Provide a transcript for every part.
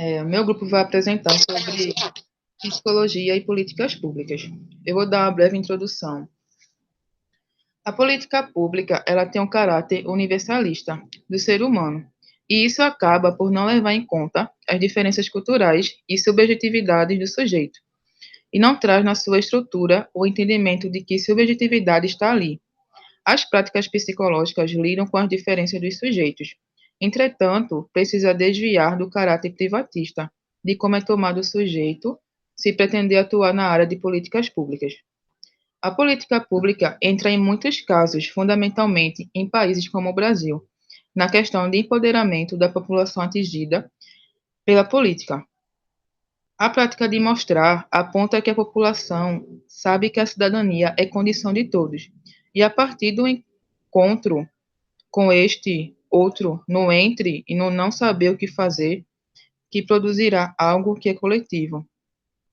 O meu grupo vai apresentar sobre psicologia e políticas públicas. Eu vou dar uma breve introdução. A política pública, ela tem um caráter universalista do ser humano, e isso acaba por não levar em conta as diferenças culturais e subjetividades do sujeito, e não traz na sua estrutura o entendimento de que subjetividade está ali. As práticas psicológicas lidam com as diferenças dos sujeitos. Entretanto, precisa desviar do caráter privatista, de como é tomado o sujeito, se pretender atuar na área de políticas públicas. A política pública entra em muitos casos, fundamentalmente em países como o Brasil, na questão de empoderamento da população atingida pela política. A prática de mostrar aponta que a população sabe que a cidadania é condição de todos, e a partir do encontro com este outro, no entre e no não saber o que fazer, que produzirá algo que é coletivo.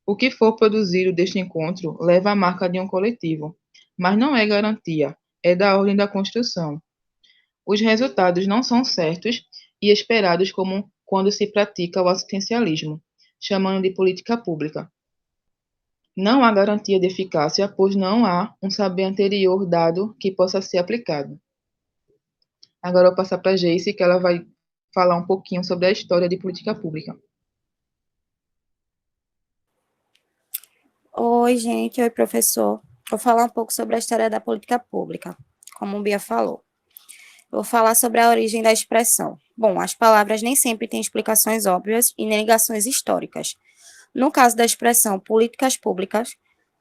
O que for produzido deste encontro leva a marca de um coletivo, mas não é garantia, é da ordem da construção. Os resultados não são certos e esperados como quando se pratica o assistencialismo, chamando de política pública. Não há garantia de eficácia, pois não há um saber anterior dado que possa ser aplicado. Agora eu vou passar para a Geice, que ela vai falar um pouquinho sobre a história de política pública. Oi, gente. Oi, professor. Vou falar um pouco sobre a história da política pública, como o Bia falou. Vou falar sobre a origem da expressão. Bom, as palavras nem sempre têm explicações óbvias e nem ligações históricas. No caso da expressão políticas públicas,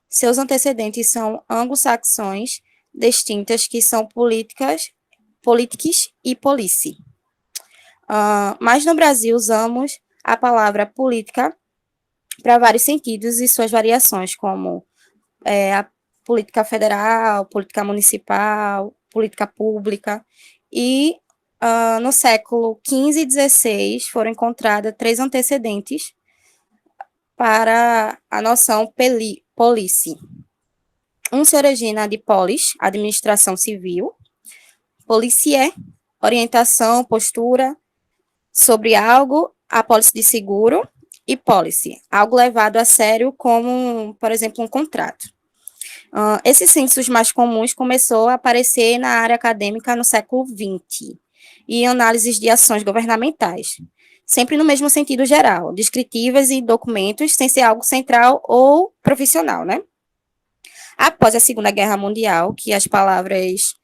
seus antecedentes são anglo-saxões distintas, que são políticas, politics e policy. Mas no Brasil usamos a palavra política para vários sentidos e suas variações, como a política federal, política municipal, política pública. E no século XV e XVI foram encontradas 3 antecedentes para a noção policy. Um se origina de polis, administração civil, policie, orientação, postura sobre algo, a pólice de seguro, e policy, algo levado a sério como, por exemplo, um contrato. Esses censos mais comuns começou a aparecer na área acadêmica no século XX, e análises de ações governamentais, sempre no mesmo sentido geral, descritivas e documentos, sem ser algo central ou profissional, né? Após a Segunda Guerra Mundial, que as palavras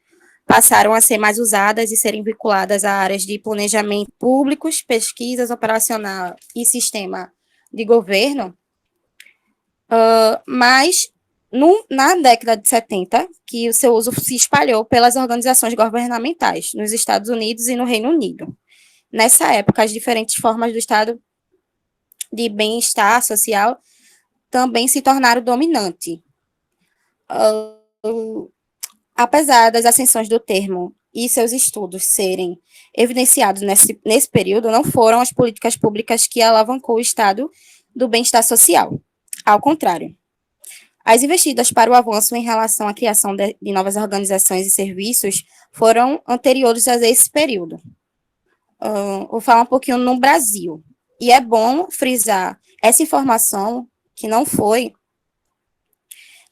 passaram a ser mais usadas e serem vinculadas a áreas de planejamento públicos, pesquisas operacional e sistema de governo, mas na década de 70, que o seu uso se espalhou pelas organizações governamentais nos Estados Unidos e no Reino Unido. Nessa época, as diferentes formas do Estado de bem-estar social também se tornaram dominantes. Apesar das ascensões do termo e seus estudos serem evidenciados nesse período, não foram as políticas públicas que alavancou o estado do bem-estar social. Ao contrário, as investidas para o avanço em relação à criação de novas organizações e serviços foram anteriores a esse período. Vou falar um pouquinho no Brasil. E é bom frisar essa informação que não foi,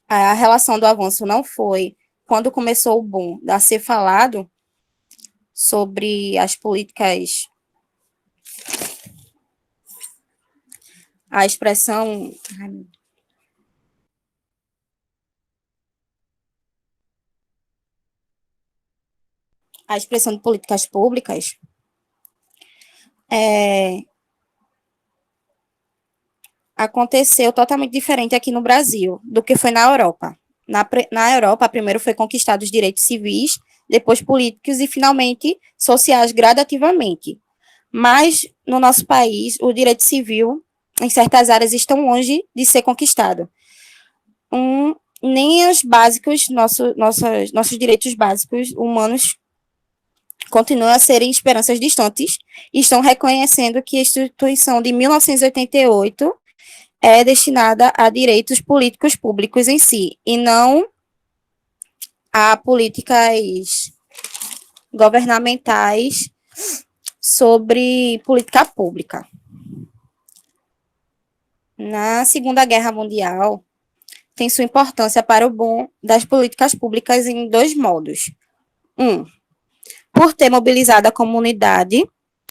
a relação do avanço não foi quando começou o boom a ser falado sobre as políticas, a expressão... A expressão de políticas públicas aconteceu totalmente diferente aqui no Brasil do que foi na Europa. Na Europa, primeiro foi conquistado os direitos civis, depois políticos e, finalmente, sociais gradativamente. Mas, no nosso país, o direito civil, em certas áreas, estão longe de ser conquistado. Nem os básicos, nossos direitos básicos humanos continuam a serem esperanças distantes e estão reconhecendo que a Constituição de 1988 é destinada a direitos políticos públicos em si, e não a políticas governamentais sobre política pública. na Segunda Guerra Mundial tem sua importância para o bom das políticas públicas em dois modos. Um, por ter mobilizado a comunidade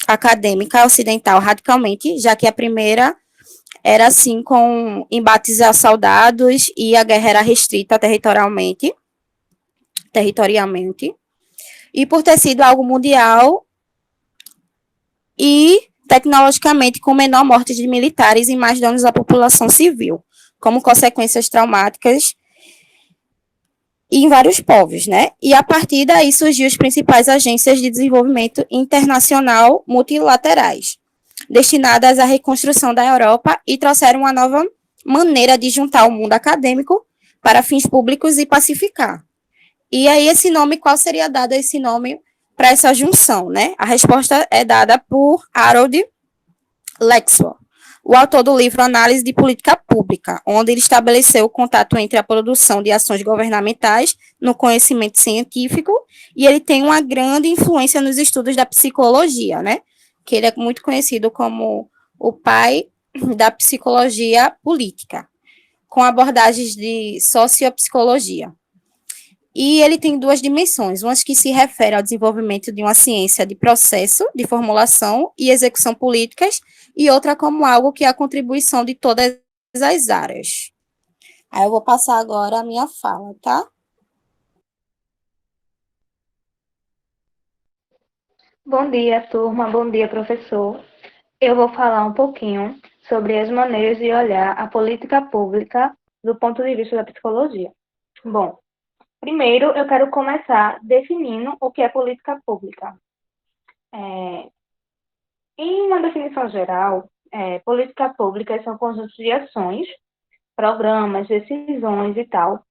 acadêmica ocidental radicalmente, já que a primeira era assim com embates a soldados e a guerra era restrita territorialmente, e por ter sido algo mundial e tecnologicamente com menor morte de militares e mais danos à população civil, como consequências traumáticas em vários povos, né? E a partir daí surgiu as principais agências de desenvolvimento internacional multilaterais, destinadas à reconstrução da Europa e trouxeram uma nova maneira de juntar o mundo acadêmico para fins públicos e pacificar. E aí esse nome, qual seria dado esse nome para essa junção, né? A resposta é dada por Harold Lexwell, o autor do livro Análise de Política Pública, onde ele estabeleceu o contato entre a produção de ações governamentais no conhecimento científico, e ele tem uma grande influência nos estudos da psicologia, né? Que ele é muito conhecido como o pai da psicologia política, com abordagens de sociopsicologia. E ele tem duas dimensões, uma que se refere ao desenvolvimento de uma ciência de processo, de formulação e execução políticas, e outra como algo que é a contribuição de todas as áreas. Aí eu vou passar agora a minha fala, tá? Bom dia, turma. Bom dia, professor. Eu vou falar um pouquinho sobre as maneiras de olhar a política pública do ponto de vista da psicologia. Bom, primeiro eu quero começar definindo o que é política pública. Em uma definição geral, política pública são conjuntos de ações, programas, decisões e tal,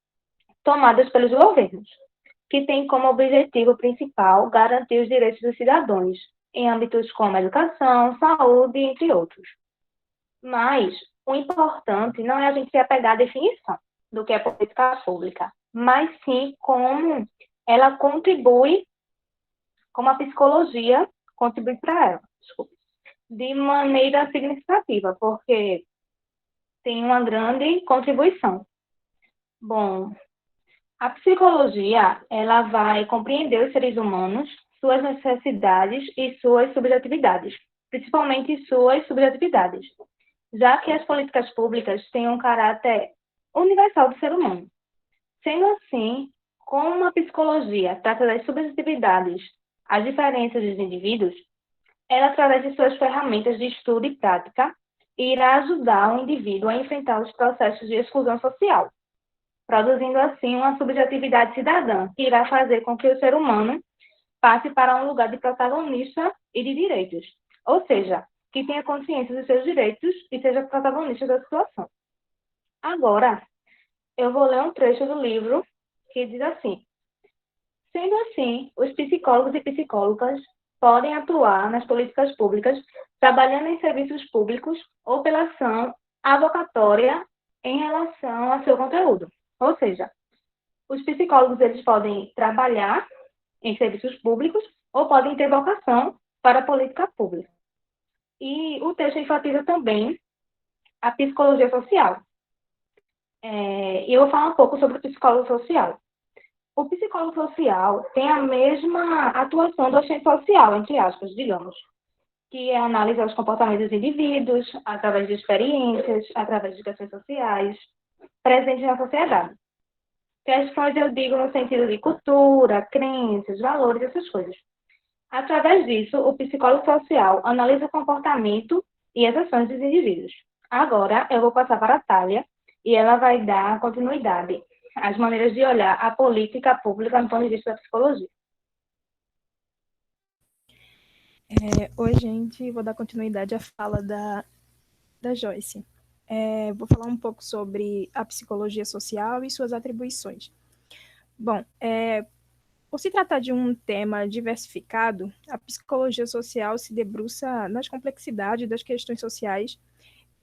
tomadas pelos governos, que têm como objetivo principal garantir os direitos dos cidadãos, em âmbitos como educação, saúde, entre outros. Mas o importante não é a gente se apegar à definição do que é política pública, mas sim como ela contribui, como a psicologia contribui para ela, de maneira significativa, porque tem uma grande contribuição. Bom, a psicologia, ela vai compreender os seres humanos, suas necessidades e suas subjetividades, principalmente suas subjetividades, já que as políticas públicas têm um caráter universal do ser humano. Sendo assim, como a psicologia trata das subjetividades, as diferenças dos indivíduos, ela, através de suas ferramentas de estudo e prática, irá ajudar o indivíduo a enfrentar os processos de exclusão social, produzindo assim uma subjetividade cidadã, que irá fazer com que o ser humano passe para um lugar de protagonista e de direitos, ou seja, que tenha consciência dos seus direitos e seja protagonista da situação. Agora, eu vou ler um trecho do livro que diz assim: sendo assim, os psicólogos e psicólogas podem atuar nas políticas públicas, trabalhando em serviços públicos ou pela ação avocatória em relação ao seu conteúdo. Ou seja, os psicólogos eles podem trabalhar em serviços públicos ou podem ter vocação para a política pública. E o texto enfatiza também a psicologia social. E eu vou falar um pouco sobre o psicólogo social. O psicólogo social tem a mesma atuação do agente social, entre aspas, digamos, que é analisar os comportamentos dos indivíduos através de experiências, através de questões sociais, presentes na sociedade. Questões eu digo no sentido de cultura, crenças, valores, essas coisas. Através disso, o psicólogo social analisa o comportamento e as ações dos indivíduos. Agora, eu vou passar para a Thalia e ela vai dar continuidade às maneiras de olhar a política pública no ponto de vista da psicologia. Oi, gente, vou dar continuidade à fala da Joyce. Vou falar um pouco sobre a psicologia social e suas atribuições. Bom, por se tratar de um tema diversificado, a psicologia social se debruça nas complexidades das questões sociais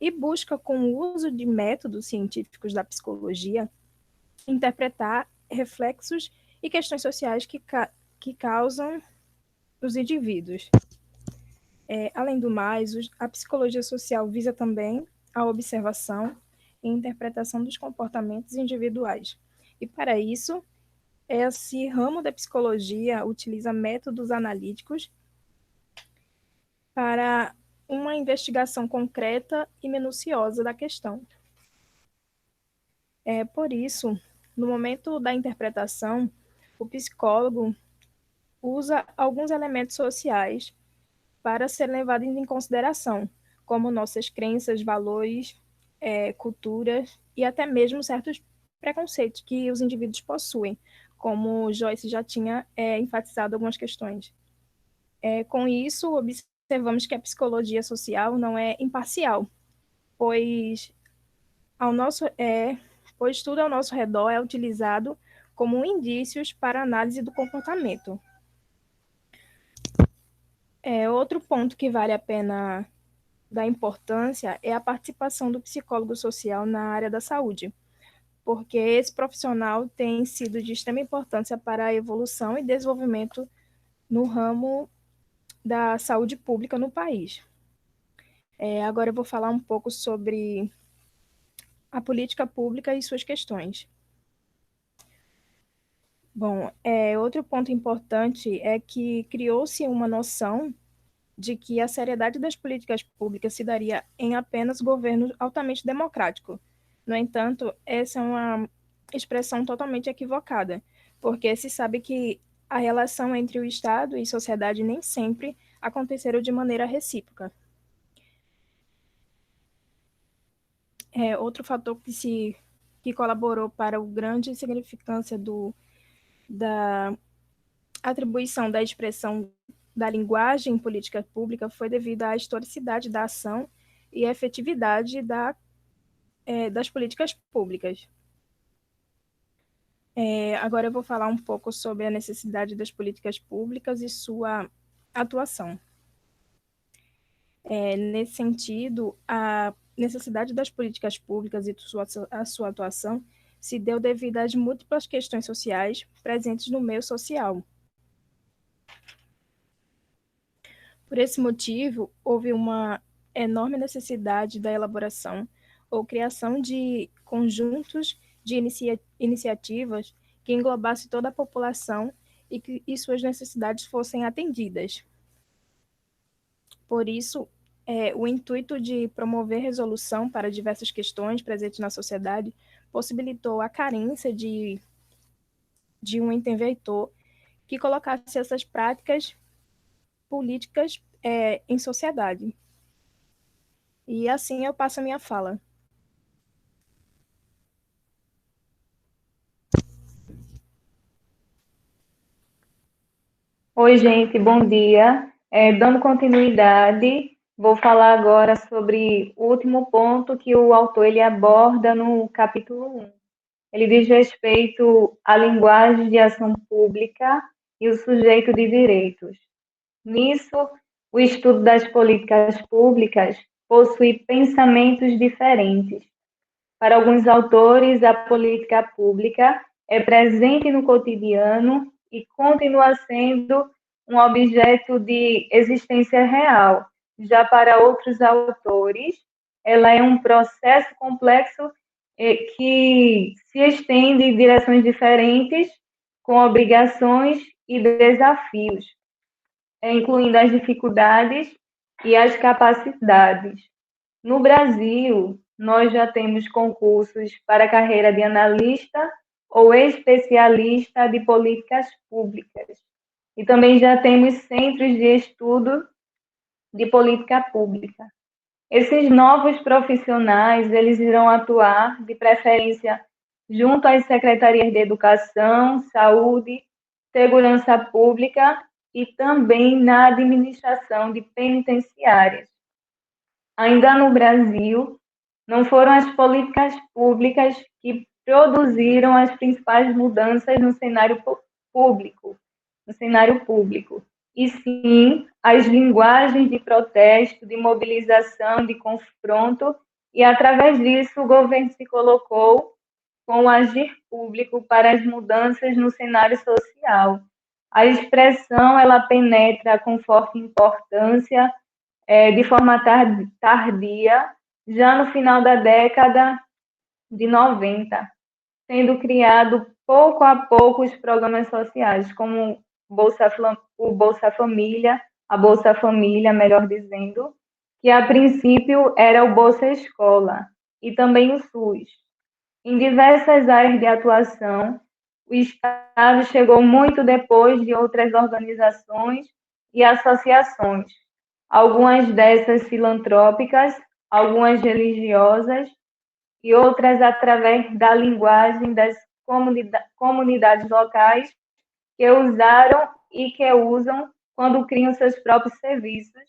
e busca, com o uso de métodos científicos da psicologia, interpretar reflexos e questões sociais que causam os indivíduos. Além do mais, a psicologia social visa também a observação e interpretação dos comportamentos individuais. E para isso, esse ramo da psicologia utiliza métodos analíticos para uma investigação concreta e minuciosa da questão. Por isso, no momento da interpretação, o psicólogo usa alguns elementos sociais para serem levados em consideração, como nossas crenças, valores, culturas e até mesmo certos preconceitos que os indivíduos possuem, como Joyce já tinha enfatizado algumas questões. Com isso, observamos que a psicologia social não é imparcial, pois tudo ao nosso redor é utilizado como indícios para análise do comportamento. Outro ponto que vale a pena dar importância é a participação do psicólogo social na área da saúde, porque esse profissional tem sido de extrema importância para a evolução e desenvolvimento no ramo da saúde pública no país. Agora eu vou falar um pouco sobre a política pública e suas questões. Bom, outro ponto importante é que criou-se uma noção de que a seriedade das políticas públicas se daria em apenas governo altamente democrático. No entanto, essa é uma expressão totalmente equivocada, porque se sabe que a relação entre o Estado e sociedade nem sempre aconteceram de maneira recíproca. Outro fator que colaborou para a grande significância da atribuição da expressão da linguagem em política pública foi devido à historicidade da ação e à efetividade das políticas públicas. Agora eu vou falar um pouco sobre a necessidade das políticas públicas e sua atuação. Nesse sentido, a necessidade das políticas públicas e a sua atuação se deu devido às múltiplas questões sociais presentes no meio social. Por esse motivo, houve uma enorme necessidade da elaboração ou criação de conjuntos de iniciativas que englobassem toda a população e suas necessidades fossem atendidas. Por isso, o intuito de promover resolução para diversas questões presentes na sociedade possibilitou a carência de um interventor que colocasse essas práticas políticas em sociedade. E assim eu passo a minha fala. Oi, gente, bom dia. Dando continuidade, vou falar agora sobre o último ponto que o autor ele aborda no capítulo 1. Ele diz respeito à linguagem de ação pública e o sujeito de direitos. Nisso, o estudo das políticas públicas possui pensamentos diferentes. Para alguns autores, a política pública é presente no cotidiano e continua sendo um objeto de existência real. Já para outros autores, ela é um processo complexo que se estende em direções diferentes, com obrigações e desafios, incluindo as dificuldades e as capacidades. No Brasil, nós já temos concursos para a carreira de analista ou especialista de políticas públicas. E também já temos centros de estudo de política pública. Esses novos profissionais, eles irão atuar, de preferência, junto às secretarias de educação, saúde, segurança pública e também na administração de penitenciárias. Ainda no Brasil, não foram as políticas públicas que produziram as principais mudanças no cenário público, e sim as linguagens de protesto, de mobilização, de confronto, e através disso o governo se colocou com o agir público para as mudanças no cenário social. A expressão ela penetra com forte importância de forma tardia já no final da década de 90, sendo criado pouco a pouco os programas sociais, como o Bolsa Família, a Bolsa Família, melhor dizendo, que a princípio era o Bolsa Escola, e também o SUS. Em diversas áreas de atuação, o Estado chegou muito depois de outras organizações e associações, algumas dessas filantrópicas, algumas religiosas e outras através da linguagem das comunidades locais que usaram e que usam quando criam seus próprios serviços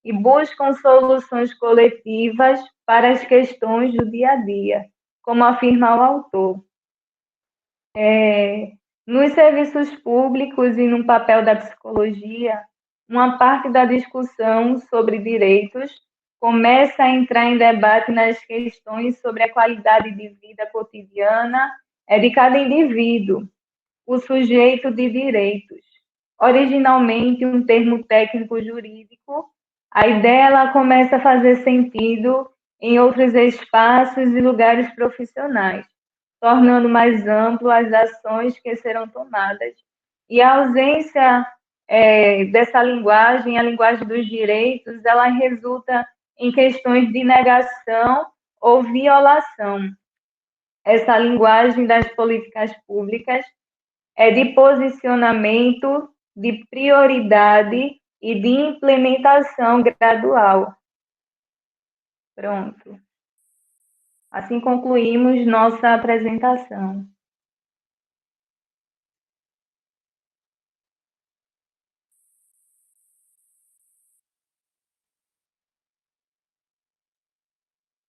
e buscam soluções coletivas para as questões do dia a dia, como afirma o autor. Nos serviços públicos e no papel da psicologia, uma parte da discussão sobre direitos começa a entrar em debate nas questões sobre a qualidade de vida cotidiana de cada indivíduo, o sujeito de direitos. Originalmente um termo técnico jurídico, a ideia ela começa a fazer sentido em outros espaços e lugares profissionais, tornando mais amplo as ações que serão tomadas. E a ausência dessa linguagem, a linguagem dos direitos, ela resulta em questões de negação ou violação. Essa linguagem das políticas públicas é de posicionamento, de prioridade e de implementação gradual. Pronto. Assim concluímos nossa apresentação.